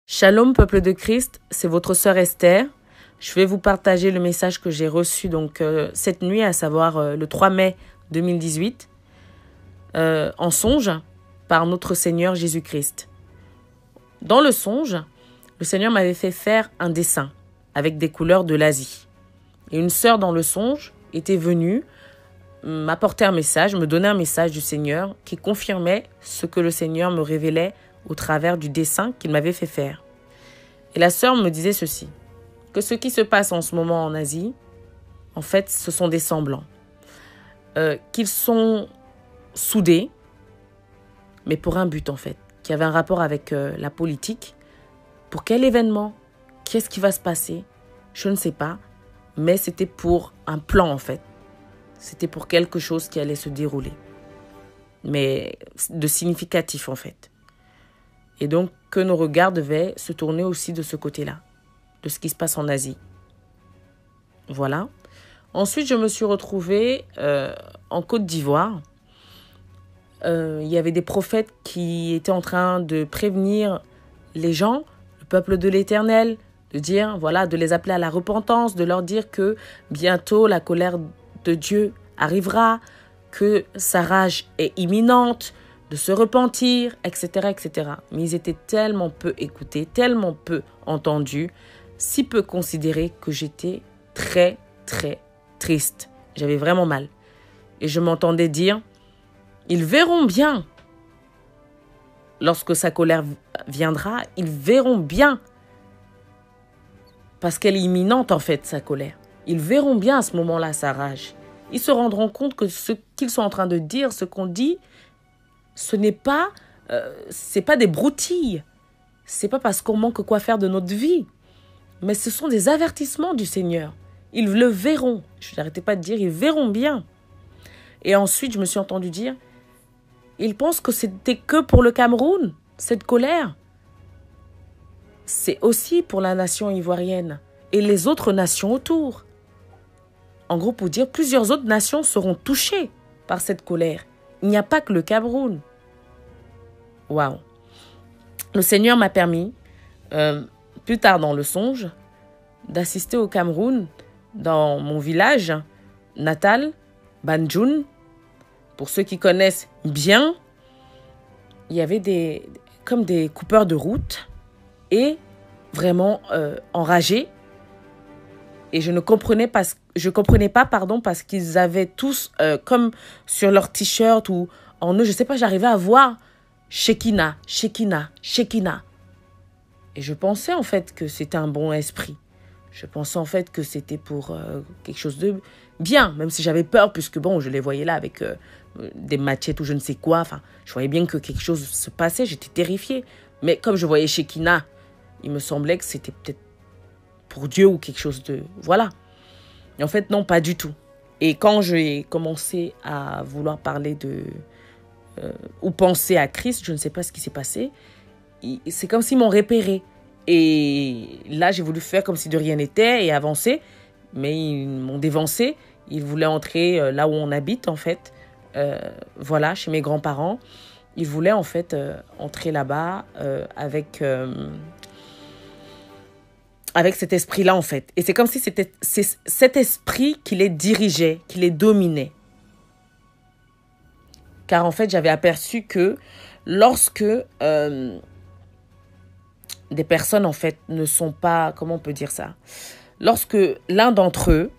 Shalom, peuple de Christ, c'est votre sœur Esther. Je vais vous partager le message que j'ai reçu cette nuit, à savoir le 3 mai 2018, en songe par notre Seigneur Jésus-Christ. Dans le songe, le Seigneur m'avait fait faire un dessin avec des couleurs de l'Asie. Et une sœur dans le songe était venue m'apporter un message, me donner un message du Seigneur qui confirmait ce que le Seigneur me révélait au travers du dessin qu'il m'avait fait faire. Et la sœur me disait ceci, que ce qui se passe en ce moment en Asie, en fait, ce sont des semblants. Qu'ils sont soudés, mais pour un but en fait, qui avait un rapport avec la politique. Pour quel événement? Qu'est-ce qui va se passer? Je ne sais pas, mais c'était pour un plan en fait. C'était pour quelque chose qui allait se dérouler, mais de significatif en fait. Et donc, que nos regards devaient se tourner aussi de ce côté-là, de ce qui se passe en Asie. Voilà. Ensuite, je me suis retrouvée en Côte d'Ivoire. Il y avait des prophètes qui étaient en train de prévenir les gens, le peuple de l'Éternel, de dire, voilà, de les appeler à la repentance, de leur dire que bientôt la colère de Dieu arrivera, que sa rage est imminente, de se repentir, etc., etc. Mais ils étaient tellement peu écoutés, tellement peu entendus, si peu considérés que j'étais très, très triste. J'avais vraiment mal. Et je m'entendais dire, ils verront bien. Lorsque sa colère viendra, ils verront bien. Parce qu'elle est imminente, en fait, sa colère. Ils verront bien à ce moment-là sa rage. Ils se rendront compte que ce qu'ils sont en train de dire, ce qu'on dit, ce n'est pas, c'est pas des broutilles. C'est pas parce qu'on manque quoi faire de notre vie. Mais ce sont des avertissements du Seigneur. Ils le verront. Je n'arrêtais pas de dire, ils verront bien. Et ensuite, je me suis entendu dire, ils pensent que c'était que pour le Cameroun, cette colère. C'est aussi pour la nation ivoirienne et les autres nations autour. En gros, pour dire, plusieurs autres nations seront touchées par cette colère. Il n'y a pas que le Cameroun. Waouh. Le Seigneur m'a permis, plus tard dans le songe, d'assister au Cameroun, dans mon village natal, Banjul. Pour ceux qui connaissent bien, il y avait comme des coupeurs de route et vraiment enragés. Et je comprenais pas, parce qu'ils avaient tous, comme sur leur t-shirt ou en eux, je sais pas, j'arrivais à voir Shekinah, Shekinah, Shekinah. Et je pensais en fait que c'était un bon esprit. Je pensais en fait que c'était pour quelque chose de bien, même si j'avais peur, puisque bon, je les voyais là avec des machettes ou je ne sais quoi. Enfin, je voyais bien que quelque chose se passait, j'étais terrifiée. Mais comme je voyais Shekinah, il me semblait que c'était peut-être pour Dieu ou quelque chose de... Voilà. Et en fait, non, pas du tout. Et quand j'ai commencé à vouloir parler ou penser à Christ, je ne sais pas ce qui s'est passé. C'est comme s'ils m'ont repéré. Et là, j'ai voulu faire comme si de rien n'était et avancer. Mais ils m'ont dévancé. Ils voulaient entrer là où on habite, en fait. Voilà, chez mes grands-parents. Ils voulaient, en fait, entrer là-bas avec cet esprit-là, en fait. Et c'est comme si c'est cet esprit qui les dirigeait, qui les dominait. Car en fait, j'avais aperçu que lorsque des personnes, en fait, ne sont pas... Comment on peut dire ça? Lorsque l'un d'entre eux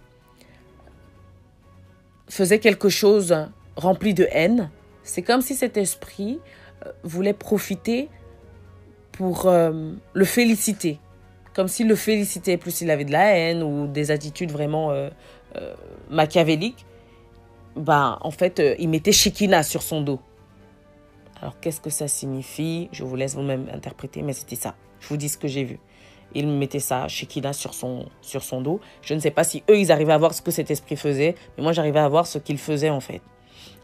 faisait quelque chose rempli de haine, c'est comme si cet esprit voulait profiter pour le féliciter. Comme s'il le félicitait, plus il avait de la haine ou des attitudes vraiment machiavéliques. En fait, il mettait Shekinah sur son dos. Alors, qu'est-ce que ça signifie? Je vous laisse vous-même interpréter, mais c'était ça. Je vous dis ce que j'ai vu. Il mettait ça, Shekinah, sur son dos. Je ne sais pas si eux, ils arrivaient à voir ce que cet esprit faisait, mais moi, j'arrivais à voir ce qu'il faisait, en fait.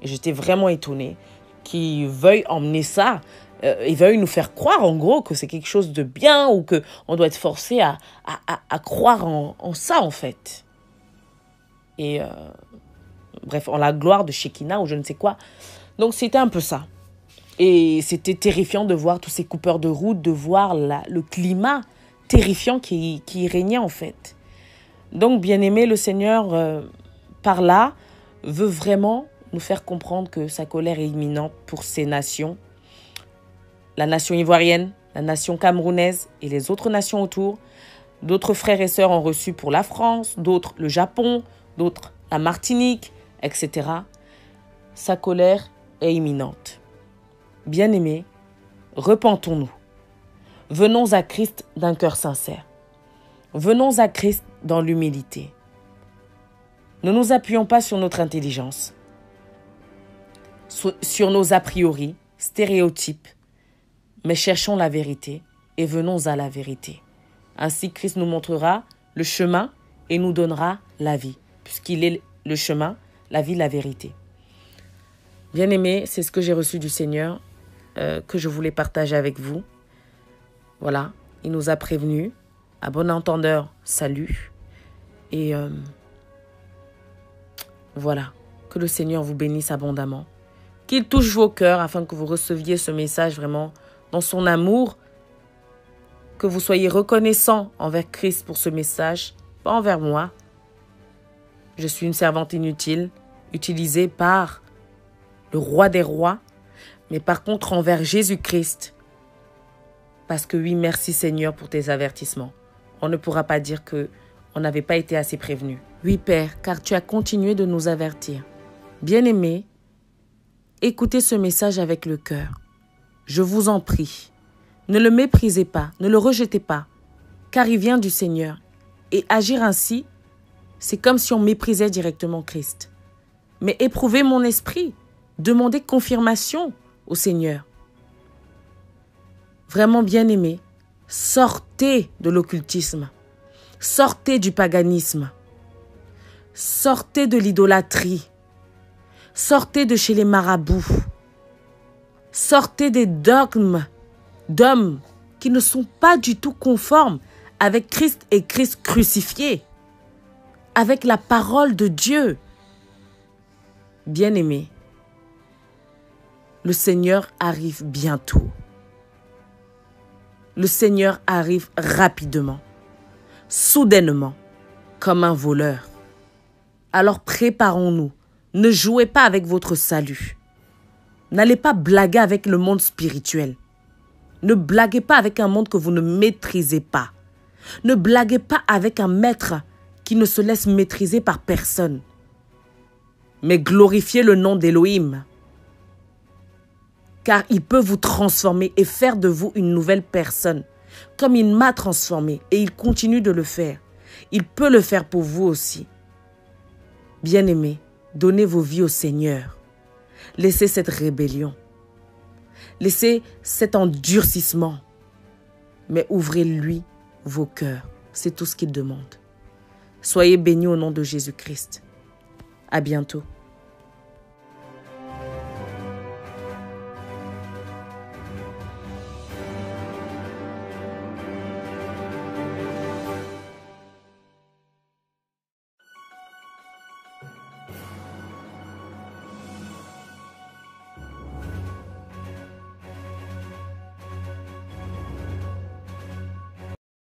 Et j'étais vraiment étonnée qu'ils veuillent emmener ça. Ils veulent nous faire croire, en gros, que c'est quelque chose de bien ou qu'on doit être forcé à croire en ça, en fait. Et bref, en la gloire de Shekinah ou je ne sais quoi. Donc, c'était un peu ça. Et c'était terrifiant de voir tous ces coupeurs de route, de voir le climat terrifiant qui régnait en fait. Donc, bien-aimé, le Seigneur, par là, veut vraiment nous faire comprendre que sa colère est imminente pour ces nations. La nation ivoirienne, la nation camerounaise et les autres nations autour. D'autres frères et sœurs ont reçu pour la France, d'autres le Japon, d'autres la Martinique, etc. Sa colère est imminente. Bien-aimés, repentons-nous. Venons à Christ d'un cœur sincère. Venons à Christ dans l'humilité. Ne nous appuyons pas sur notre intelligence, sur nos a priori, stéréotypes, mais cherchons la vérité et venons à la vérité. Ainsi, Christ nous montrera le chemin et nous donnera la vie, puisqu'il est le chemin, la vie, la vérité. Bien-aimés, c'est ce que j'ai reçu du Seigneur, que je voulais partager avec vous. Voilà, il nous a prévenus. À bon entendeur, salut. Et voilà, que le Seigneur vous bénisse abondamment. Qu'il touche vos cœurs afin que vous receviez ce message vraiment dans son amour. Que vous soyez reconnaissants envers Christ pour ce message, pas envers moi. Je suis une servante inutile, utilisée par le roi des rois, mais par contre envers Jésus-Christ. Parce que oui, merci Seigneur pour tes avertissements. On ne pourra pas dire qu'on n'avait pas été assez prévenus. Oui, Père, car tu as continué de nous avertir. Bien-aimés, écoutez ce message avec le cœur. Je vous en prie. Ne le méprisez pas, ne le rejetez pas, car il vient du Seigneur. Et agir ainsi, c'est comme si on méprisait directement Christ. Mais éprouvez mon esprit, demandez confirmation au Seigneur. Vraiment bien-aimés, sortez de l'occultisme, sortez du paganisme, sortez de l'idolâtrie, sortez de chez les marabouts, sortez des dogmes d'hommes qui ne sont pas du tout conformes avec Christ et Christ crucifié, avec la parole de Dieu. Bien-aimés, le Seigneur arrive bientôt. Le Seigneur arrive rapidement, soudainement, comme un voleur. Alors préparons-nous. Ne jouez pas avec votre salut. N'allez pas blaguer avec le monde spirituel. Ne blaguez pas avec un monde que vous ne maîtrisez pas. Ne blaguez pas avec un maître qui ne se laisse maîtriser par personne. Mais glorifiez le nom d'Élohim. Car il peut vous transformer et faire de vous une nouvelle personne. Comme il m'a transformé et il continue de le faire. Il peut le faire pour vous aussi. Bien-aimés, donnez vos vies au Seigneur. Laissez cette rébellion. Laissez cet endurcissement. Mais ouvrez-lui vos cœurs. C'est tout ce qu'il demande. Soyez bénis au nom de Jésus-Christ. À bientôt.